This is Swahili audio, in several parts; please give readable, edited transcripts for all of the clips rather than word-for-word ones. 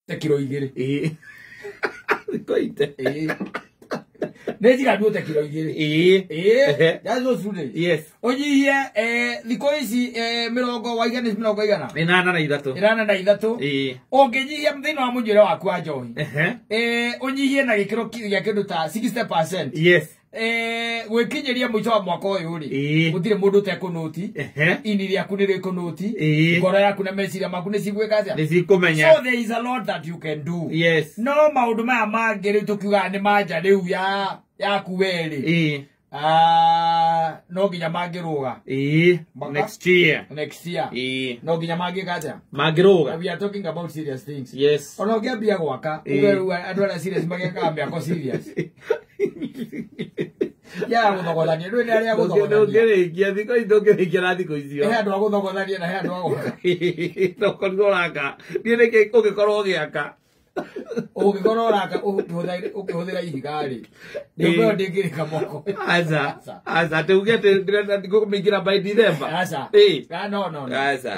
te kilo igiri Koite. Nejiga ndu te kilo igiri that's what food is. Yes. Onyihie thiko ici mirongo wa igana mirongo igana Inana na ithatu. Inana na ithatu ongejihia mthini wa munjire waku wa njohi onyihie na gikiro kia kindu ta 60%. Yes. Gwikinyiria muico wa mwaka uyu ri gutire mundu te kunuti ini riaku ni rikunuti ngoro yaku na meciria maku ni cigwika atia ni cikumenya. So there is a lot that you can do. Yes. No maundu maya mangi ri tukiuga ni manja riu yaku weri no ginya mangiruga next year no ginya mangika atia mangiruga. We are talking about serious things. Yes. Ono ngiambia gwaka ugeru andu ara serious mageka miako serious ya guthogothania ndu ni aria guthogothania ngerekia thiko itongerikia na thiko icio he andu aguthogothania na he andu agwaka ndokoragaka ni niki ugikorwo giaka ugikorwo raka ukihuthira ihiga ri ndio ndingirika moko asa tugete ndikumingira by December asa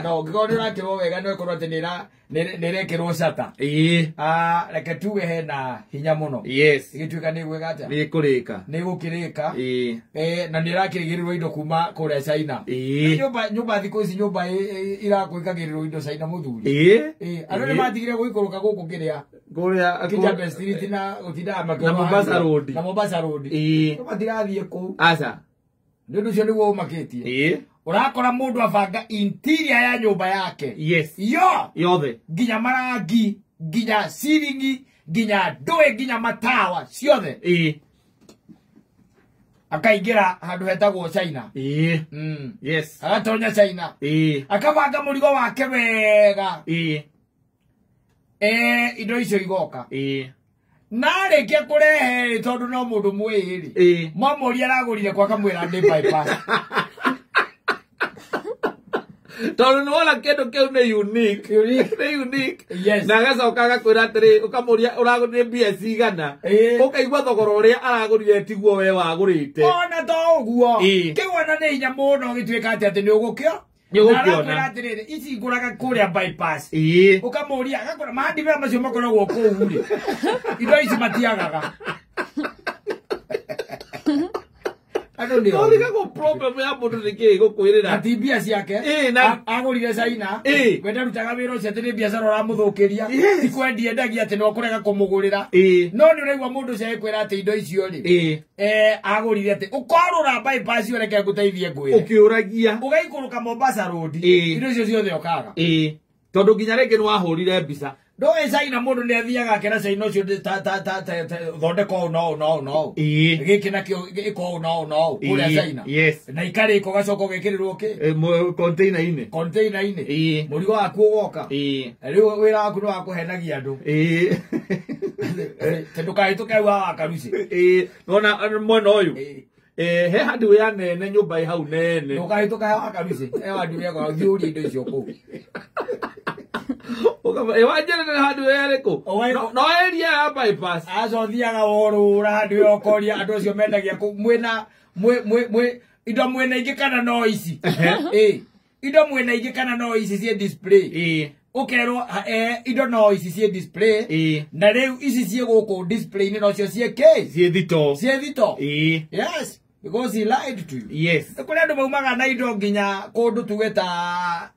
no ugikorwo rakirwo wega no ikorwo ati nirekirwo shata reke tuge hena hinya muno. Yes. Igituika ni gwega ata ni kurika na nirakirigirirwo indo kuma kuria China nyumba thiko ici nyumba irakwikagirirwo indo China muthuri andu ni matigire guikuruka guku kiria Kijabe Street na utinda na Mombasa Road matirathie ku asa ndu cio niguo makitie urakora mundu abanga interior ya nyumba yake. Yes. Yothe ginya marangi ginya ceiling ginya ndoe ginya matawa ciothe akaingira handu hetagwo China. Yes. Agatonya China akabanga murigo wake wega indo icio igoka narikia kurehe tondu no mundu mwiri mamuri aragurire kwa kamwira ndi bypass tondu niwona kindu kiu ni unique. Yes. Na agacoka agakwira atiri ukamuria uragurire mbia cigana ukaigua thogora uria aragurire tiguo we wagurite ona to uguo kiwana ni hinya muno gituika ati ni ugukio na atiriri ici nguraga kuria bypass ukamuria agakora mahandi bya macio makoragwo kuu ri indo ici matiagaga ando ni ko problem ya mundu niki gukwirira ati mbia ciake agurire China wenda rutaga wira ucio ati ni biacara uramuthukiria ikwendie ndagia ati no kurega kumugurira no ni uraigwa mundu cia ikwira ati indo icio ri agurire ati ukorura bypass ureke guteithie ngwire ukiuragia ugaikuruka Mombasa Road indo icio ciothe okaga tondu nginya reke ni wahurire mbica ndo China mundu ni athiaga kera China ucio thondeko no giki nakio iko no kuria China. Yes. Na ikari ko gacoko gekirirwo ki container ini murigo waku ugoka riu wira waku no wakuhenagia andu tendukaituke wa karuci nona mwena uyu he handu ya nene nyumba i hau nene ndukahituka wa karuci handu ya kwa thiuri indo icio ku wajere na handu eriko no area ya bypass azothiaga worura handu yokoria andu acio mendagia mwena indo mwena ingi kana no ici indo mwena ingi kana no ici cie display ukerwo indo no ici cie display na riu ici cie guku display ni no cio cie ke cie thito yes because he lied to you. Yes. Kuna andu maumaga na indo nginya kundu tugeta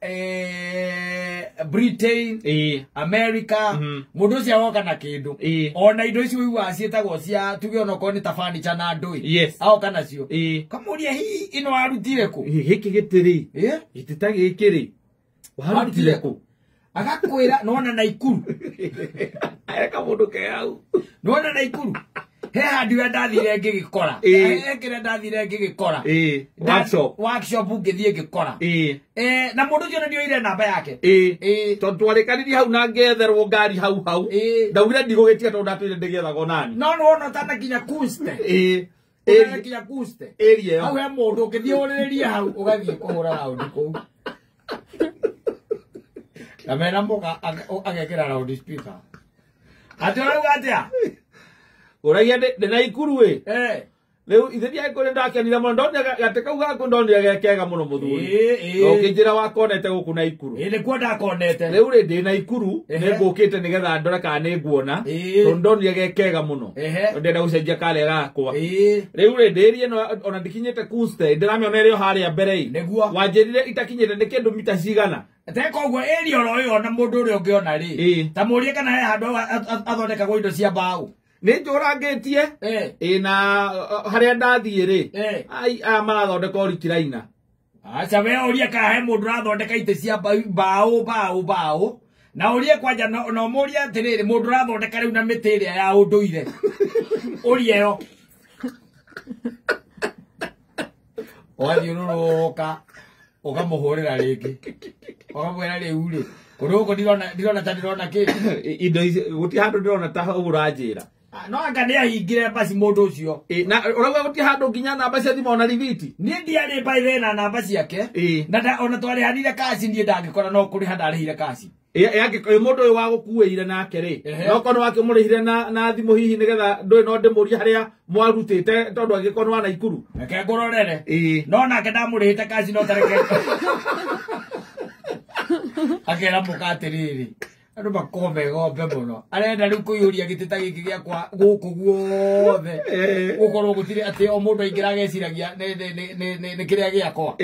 Britain America mundu cia woka na kindu ona indo icio iwa cietagwo cia tuge ona ko ni ta furniture na ndui ao kana cio kamuria hi ino arutire ku hiki gitiri itita gikiri warutire ku agakwira nona na ikuru eka mundu ke au nona na ikuru he handu ya ndathire ngigikora ekire ndathire ngigikora workshop ngithie ngikora na mundu ucio ndio ire namba yake tondu twarikanirie hau na ngetherwo ngari hau ndaugire ndigugitia tondu ndatwire ndigethago nani no wona tana kinya kuste kinya kuste hau he mundu ukithie uriririe hau ugathie kuhura round ku na mena mboka agekira round speaker atorauga atia uragia de na ikuru Leo ithiria ko ndakenira muno ndonira gatekauga ko ndonira gekega muno muthuri. Okinjira wakonete guku na Ikuru. Ni kwa ndakonete. Leo ri ndi na Ikuru ningukite nigetha ndora kana ni nguona. To ndonira gekega muno. Ndenda gucenjia kale gakwa. Leo ri ndiri no ona ndikinyite kuste ndiramyona rio haria mbere. Wanjirire itakinyite ni kindu mita cigana. Teko gwo eri oro na mundu uri ungiona ri. Ta murie kana he handu athondeka go indo cia mbao. Ni njuragetie na haria ndathie ri ai marathondeka orikiraina acha we uria ka he mundu rathondeka ite cia mbao na uria kwanja no muria atiriri mundu rathondeka riu na miti iria ya unduire uria yo wathiururuka ukamuhurira ringi ukamwira riu ri kuruko ndirona ta ndirona ki indo guti handu ndirona ta uranjira no anga ni ahingire basi mundu ucio na urauga guti handu nginya namba cia thimo ona ribiti ni ndiari baire na namba ciake na ona twari hanire kasi ndie ndangikora no kuri handarihire kasi yake mundu uyu wa gukuire nake ri no kono wake murihire na thimo hihi nigetha ndui no ndimuria haria mwarutite tondu agikono wana Ikuru reke ngororere no nake ndamurihite kasi no tareke akera mukatiriri andu makome gombe muno arenda riu kuyuria gitita giki giakwa guku guothe gukorwo gutire ati o mundu aingira geciragia ni kiria giakwa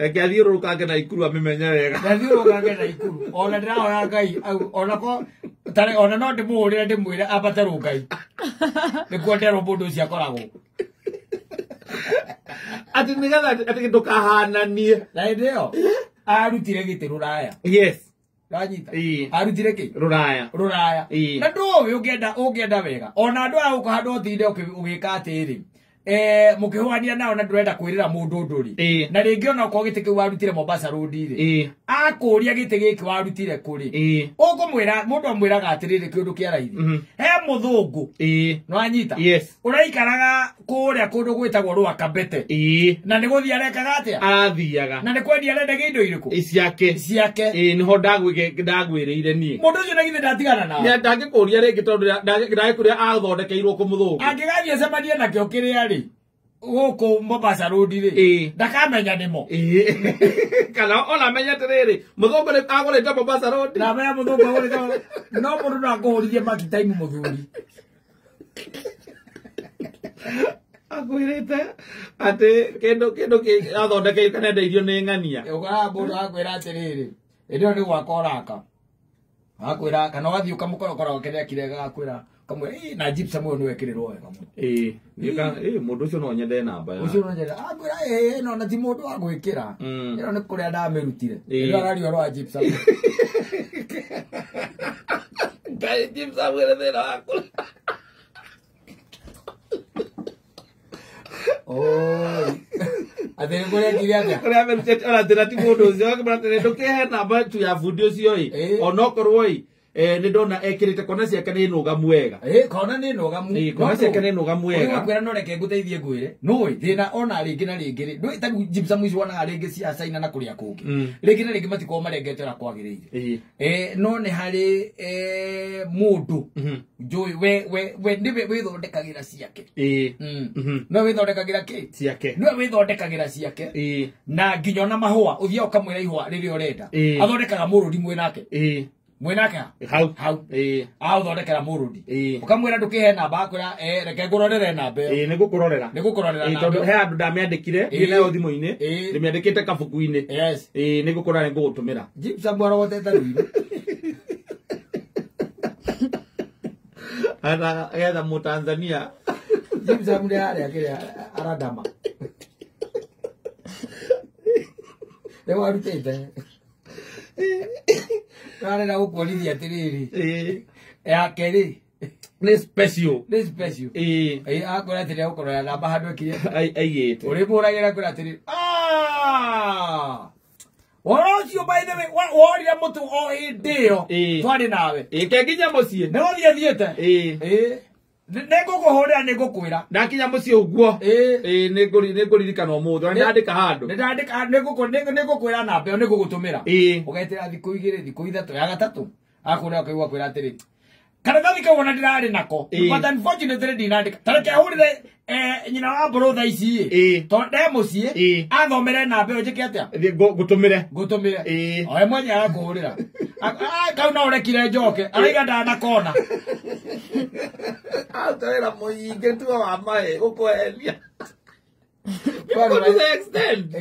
ngiathiururukange na Ikuru amimenye wega ngiathiururukange na Ikuru ona ndirahoya Ngai ona ko tare ona no ndimurire ndimwire abate rungai nikuo nderwo mundu ucio akoragwo ati nigetha ati ndukahananie na ndio arutire giti ruraya yes ranyita arutire ki ruraya na nduwe ungienda wega ona andu a gukahandu thinde ugika atiri mukihwania nao na ndurenda kwirira mundu nduri na ringi ona ko giti kiu warutire Mombasa Road ri akuria giti giki warutire kuri ukumwira mundu amwiraga atiriri kindu kia raithi he muthungu no anyita uraikaraga kuria kundu gwitagwo rwa Kabete na ni guthia rekaga atia athiaga na ni kwendia rende indo iriku ciake niho ndagwiriire nie mundu ucio na githe ndatigana nawe ni ndangikuria ringi tondu ndagikuria athondekeirwo ku muthungu angigathie cemanie nakio kiria ri guku Mombasa Road ri ndakamenya nimo kana ona menya tiriri muthungu ni agurite Mombasa Road na menya muthungu agurite no mundu no akuhurithie maki time muthuri agwirite ati kendo athondeke kana ndeithio ni ng'ania uga mundu akwira atiriri ndio ni gwakoraka akwira kana wathii ukamukora kiria kirega akwira kamwe na gypsum we niwekirirwo wega mundu ucio no nyende namba ya ucio no nyende akwira no na ti mundu wa gwikira ino ni kuria ndamirutire ndio arario rwa gypsum ngai gypsum we thera wakula Atene kuria kiria kuria merutete ona thera ti mundu ucio akabara tene ndukihe namba tu ya fundi ucio onokorwo ni ndona ekirite kona ciake ni nugamu wega kona ni nugamu kona ciake ni nugamu wega kwira no reke nguteithie ngwire no thina ona ringi na ringi ri ndui tagu gypsum icio wana ringi cia China na kuria kungi ringi na ringi matiko marengetera kwagiriire no ni hari mundu njui we ndiwe withondekagira ciake no withondekagira ki ciake no withondekagira ciake na nginya na mahua uthia ukamwira ihua riri urenda athondekaga murudi mwenake mwenake hau thondekera murudi ukamwira ndukihe namba akwira reke ngurorere namba nigukurorera tondu he andu ndamiandikire ndi nayo thimu-ini ndimiandikite kabuku-ini nigukurora nigugutumira gypsum arogotete ruiru ana getha Mutanzania gypsum ndi aria kiria aradama ni warutite Rare na gukorithia atiriri yake ri ni special akora atiri gukorora namba handu ekire aigite uri muragira kwira atiri Worocio by the way worire mutu o indio twari nawe ke nginya mucii no thiete Negukuhurira nigukwira ndakinya mucii uguo niguririkana umuthi ndandika handu nigukwira namba yo nigugutumira ugetira thiku igiri thiku ithatu ya gatatu akuna akaigua kwira atiri karatathi kau ona ndirarĩ nako but unfortunately ndinandĩka tareke ahũrĩre nyina wa brother ici tondũ ndĩ mũciĩ athomere namba ĩyo njĩke atĩa ngũtũmĩre owe mwenye agakũhũrĩra kau no ũrekire njoke araiga ndanakona atwĩra mũingĩ tuo wa maĩ gũkweheria to the extent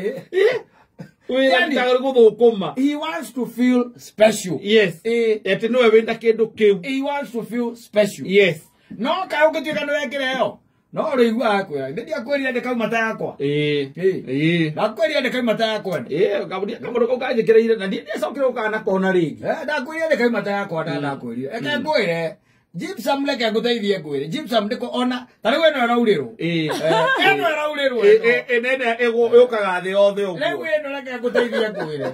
he wants to feel special. Yes. He wants to feel special. Yes. No kayo kutuika no ekireo. No riigua akwa. Ndi akweri ande kau mata yakwa. Akweri ande kau mata yakwa. Kabudia kamuro ko kanjikireire na ndi acokire ukana kona ringi. Ndakweri ande kau mata yakwa ndakweri. Eka ngwire. Gypsum leke nguteithie ngwire. Gypsum ndiko ona. Tari we no rauriro. Eno rauriro. Nene yukaga thi othe uguo. Lewe no leke nguteithie ngwire.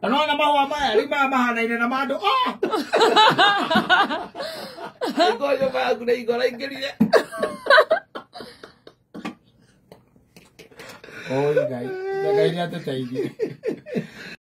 Anona mahua maya rima mahanaine na mandu. Ngoyo ba kuna igora ingirire. Oi gai. Gai ni ateteithie.